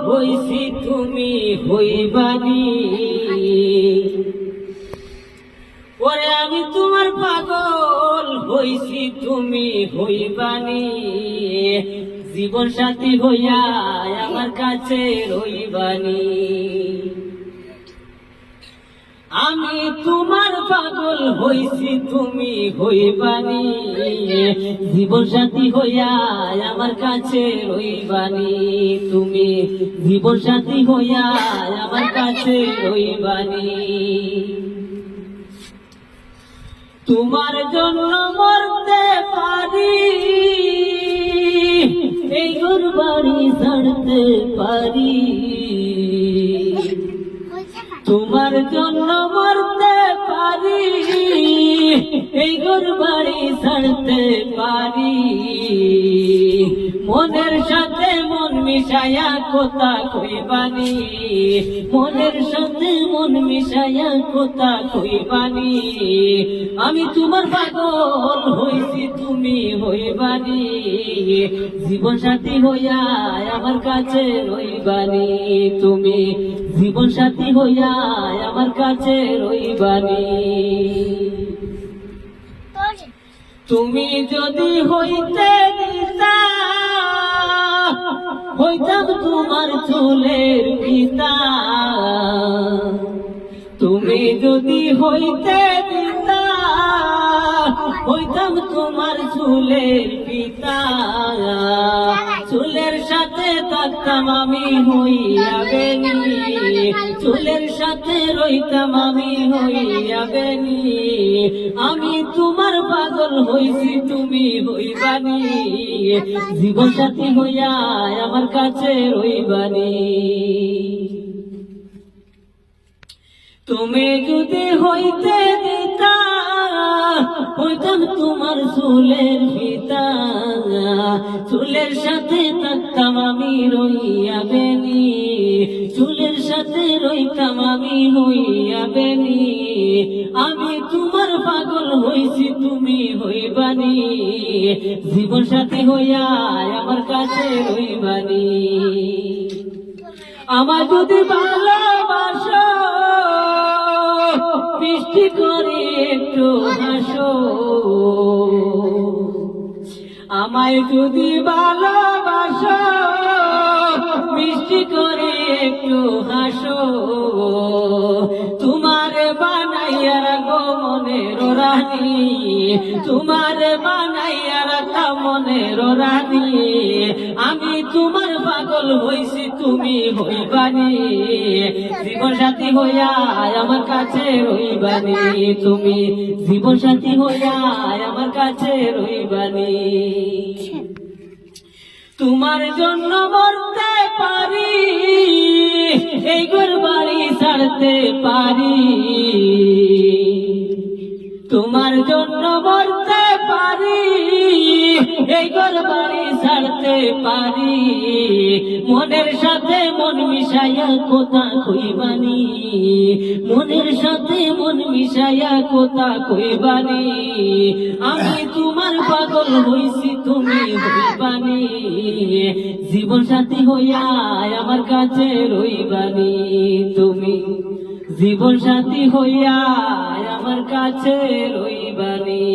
হইছি তুমি হইবানি, ওরে আমি তোমার পাগল হইছি তুমি হইবানি, জীবন সাথী হইয়া আমার কাছে রইবানি। আমি তোমার পাগল হইছি তুমি হইবানি, জীবন সাথী হইয়া আমার কাছে রইবানি। তুমি জীবন সাথী হইয়া আমার কাছে রইবানি। তোমার জন্য মরতে পারি, এই ঘর বাড়ি ছাড়তে পারি। তোমার জন্য মরতে পারি, এই ঘর বাড়ি ছাড়তে পারি। মনের সাথে মন মিশায়া কথা কইবানি, মনের সাথে মন মিশায়া কথা কইবানি। আমি তোমার পাগল হইছি তুমি হইবানি, জীবন সাথী হইয়া আমার কাছে রইবানি। তুমি জীবন সাথী হইয়া আমার কাছে রইবানি। তুমি যদি হইতে দিতা, হইতাম তোমার চুলের পিতা। তুমি যদি হইতে দিতা, হইতাম তোমার চুলের পিতা। চুলের সাথে থাকতাম আমি হইয়া বেনি, চুলের সাথে রইতাম আমি হইয়া বেনি। আমি তোমার পাগল হইছি তুমি হইবানি, জীবন সাথী হইয়া আমার কাছে রইবানি। তুমি যদি হইতে দিতা, হইতাম তোমার চুলের পিতা। চুলের সাথে থাকতাম আমি রইয়া বেনি, চুলের সাথে রইতাম আমি হইয়া বেনি। আমি তোমার পাগল হইছি তুমি হইবানি, জীবন সাথী হইয়া আমার কাছে রইবানি। আমার যদি ভালোবাসো, মিষ্টি করে একটু হাসো। আমায় যদি ভালোবাসো, মিষ্টি করে একটু হাসো। তোমার বানাইয়া রাখো মনের রানী, তোমার বানাইয়া রাখা মনের রানী। আমি তোমার পাগল হইছি তুমি হইবানি, জীবন সাথী হইয়া আমার কাছে রইবানি। তুমি জীবন সাথী হইয়া আমার কাছে রইবানি। তোমার জন্য মরতে পারি, এই ঘর বাড়ি ছাড়তে পারি। তোমার জন্য মরতে পারি, এই ঘর বাড়ি ছাড়তে পারি। মনের সাথে মন মিশাইয়া কথা কইবানি, মনের সাথে মন মিশাইয়া কথা কইবানি। আমি তোমার পাগল হইছি তুমি হইবানি, জীবন সাথী হইয়া আমার কাছে রইবানি। তুমি জীবন সাথী হইয়া আমার কাছে রইবানি।